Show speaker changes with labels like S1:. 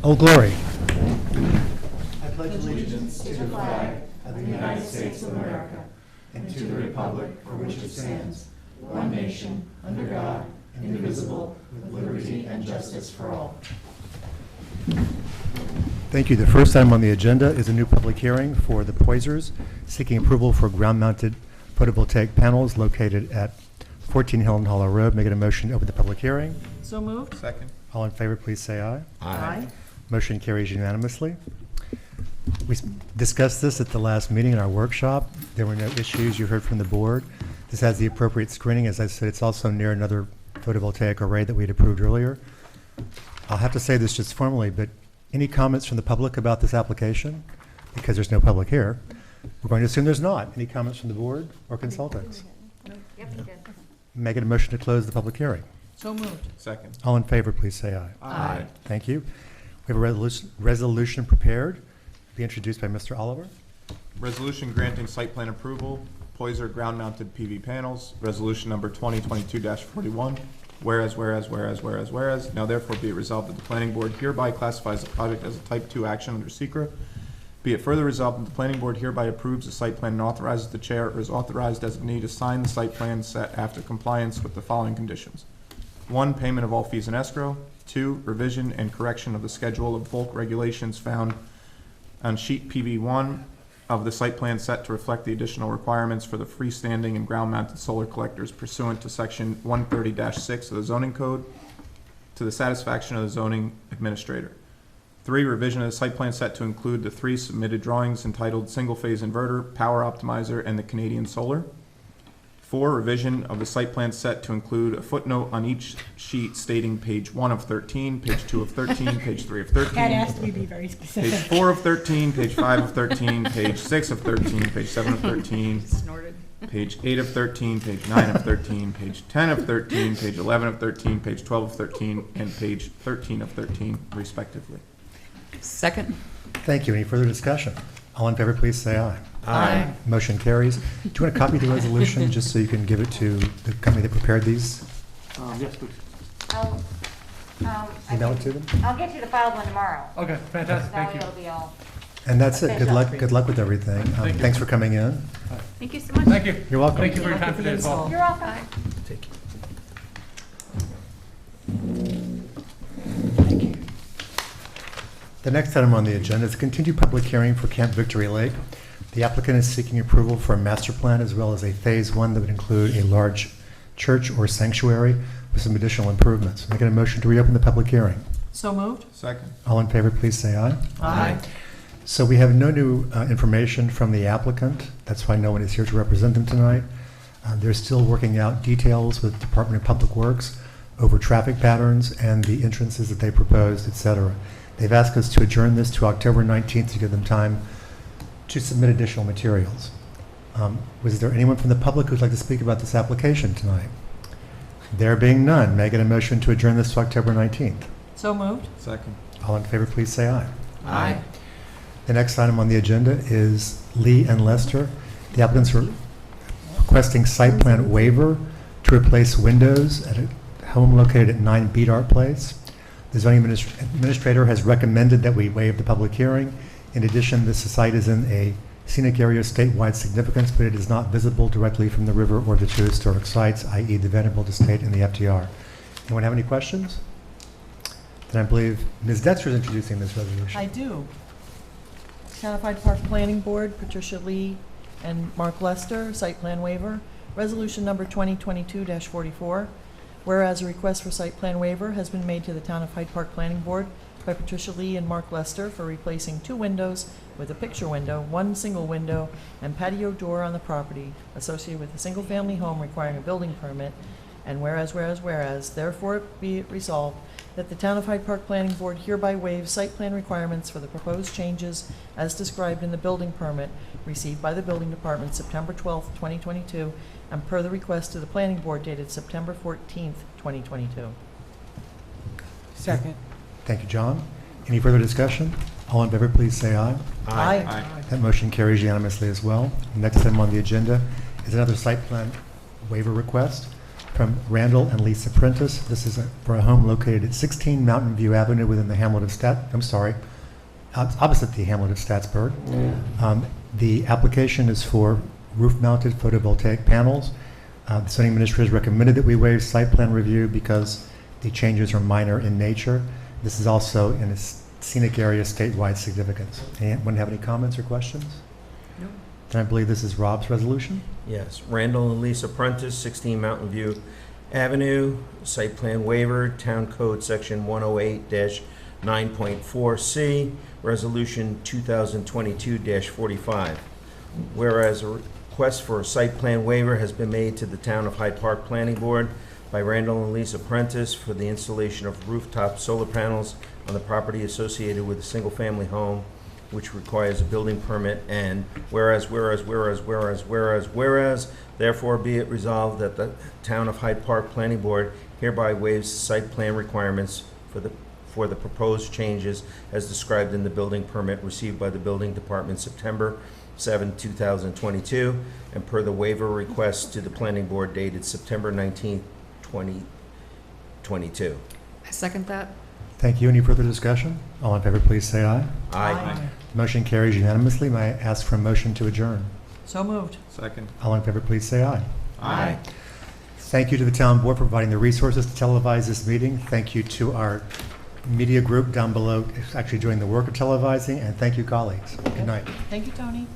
S1: Old Glory.
S2: I pledge allegiance to the flag of the United States of America and to the republic for which it stands, one nation, under God, indivisible, with liberty and justice for all.
S1: Thank you. The first item on the agenda is a new public hearing for the Poisers seeking approval for ground-mounted photovoltaic panels located at 14 Hilton Hollow Road. Making a motion to open the public hearing.
S3: So moved.
S4: Second.
S1: All in favor, please say aye.
S3: Aye.
S1: Motion carries unanimously. We discussed this at the last meeting in our workshop. There were no issues. You heard from the board. This has the appropriate screening. As I said, it's also near another photovoltaic array that we had approved earlier. I'll have to say this just formally, but any comments from the public about this application? Because there's no public here. We're going to assume there's not. Any comments from the board or consultants?
S5: Yep, you did.
S1: Making a motion to close the public hearing.
S3: So moved.
S4: Second.
S1: All in favor, please say aye.
S3: Aye.
S1: Thank you. We have a resolution prepared, be introduced by Mr. Oliver.
S4: Resolution granting site plan approval, Poiser ground-mounted PV panels, resolution number 2022-41. Whereas, now therefore be it resolved that the planning board hereby classifies the project as a type 2 action under SECRA. Be it further resolved that the planning board hereby approves the site plan and authorizes the chair or is authorized designee to sign the site plan set after compliance with the following conditions. 1, payment of all fees in escrow. 2, revision and correction of the schedule of bulk regulations found on sheet PV1 of the site plan set to reflect the additional requirements for the freestanding and ground-mounted solar collectors pursuant to section 130-6 of the zoning code to the satisfaction of the zoning administrator. 3, revision of the site plan set to include the 3 submitted drawings entitled single-phase inverter, power optimizer, and the Canadian solar. 4, revision of the site plan set to include a footnote on each sheet stating page 1 of 13, page 2 of 13, page 3 of 13.
S5: That asked me to be very specific.
S4: Page 4 of 13, page 5 of 13, page 6 of 13, page 7 of 13,
S5: Snorted.
S4: page 8 of 13, page 9 of 13, page 10 of 13, page 11 of 13, page 12 of 13, and page 13 of 13, respectively.
S3: Second.
S1: Thank you. Any further discussion? All in favor, please say aye.
S3: Aye.
S1: Motion carries. Do you want a copy of the resolution just so you can give it to the company that prepared these?
S6: Yes, please.
S1: Email it to them?
S5: I'll get you the filed one tomorrow.
S6: Okay, fantastic,
S5: That
S6: thank
S5: way
S6: you.
S5: it'll be all.
S1: And that's it. Good
S5: Official.
S1: luck. Good luck with everything.
S6: Thank you.
S1: Thanks for coming in.
S5: Thank you so much.
S6: Thank you.
S1: You're welcome.
S6: Thank you for your time today as well.
S5: You're welcome.
S1: Take care. The next item on the agenda is a continued public hearing for Camp Victory Lake. The applicant is seeking approval for a master plan as well as a phase 1 that would include a large church or sanctuary with some additional improvements. Making a motion to reopen the public hearing.
S3: So moved.
S4: Second.
S1: All in favor, please say aye.
S3: Aye.
S1: So we have no new information from the applicant. That's why no one is here to represent them tonight. They're still working out details with Department of Public Works over traffic patterns and the entrances that they proposed, et cetera. They've asked us to adjourn this to October 19th to give them time to submit additional materials. Was there anyone from the public who'd like to speak about this application tonight? There being none, may I get a motion to adjourn this to October 19th?
S3: So moved.
S4: Second.
S1: All in favor, please say aye.
S3: Aye.
S1: The next item on the agenda is Lee and Lester. The applicants are requesting site plan waiver to replace windows at a home located at 9 Beat Art Place. The zoning administrator has recommended that we waive the public hearing. In addition, this site is in a scenic area of statewide significance, but it is not visible directly from the river or the two historic sites, i.e. the Vanderbilt Estate and the FDR. Anyone have any questions? Then I believe Ms. Dexter is introducing this resolution.
S3: I do. Town of Hyde Park Planning Board, Patricia Lee and Mark Lester, site plan waiver. Resolution number 2022-44. Whereas a request for site plan waiver has been made to the Town of Hyde Park Planning Board by Patricia Lee and Mark Lester for replacing 2 windows with a picture window, 1 single window, and patio door on the property associated with a single-family home requiring a building permit. And whereas, therefore be it resolved that the Town of Hyde Park Planning Board hereby waives site plan requirements for the proposed changes as described in the building permit received by the Building Department September 12th, 2022, and per the request to the Planning Board dated September 14th, 2022.
S6: Second.
S1: Thank you, John. Any further discussion? All in favor, please say aye.
S3: Aye.
S1: That motion carries unanimously as well. Next item on the agenda is another site plan waiver request from Randall and Lisa Prentice. This is for a home located at 16 Mountain View Avenue within the hamlet of opposite the hamlet of Statsburg. The application is for roof-mounted photovoltaic panels. The zoning administrator has recommended that we waive site plan review because the changes are minor in nature. This is also in a scenic area statewide significance. Anyone have any comments or questions?
S3: No.
S1: Then I believe this is Rob's resolution.
S7: Yes, Randall and Lisa Prentice, 16 Mountain View Avenue, site plan waiver, Town Code Section 108-9.4C, Resolution 2022-45. Whereas a request for a site plan waiver has been made to the Town of Hyde Park Planning Board by Randall and Lisa Prentice for the installation of rooftop solar panels on the property associated with a single-family home, which requires a building permit, and whereas, therefore be it resolved that the Town of Hyde Park Planning Board hereby waives site plan requirements for the proposed changes as described in the building permit received by the Building Department September 7, 2022, and per the waiver request to the Planning Board dated September 19, 2022.
S2: I second that.
S1: Thank you. Any further discussion? All in favor, please say aye.
S7: Aye.
S1: Motion carries unanimously. May I ask for a motion to adjourn?
S3: So moved.
S4: Second.
S1: All in favor, please say aye.
S7: Aye.
S1: Thank you to the town board for providing the resources to televise this meeting. Thank you to our media group down below actually doing the work of televising, and thank you, colleagues. Good night.
S3: Thank you, Tony.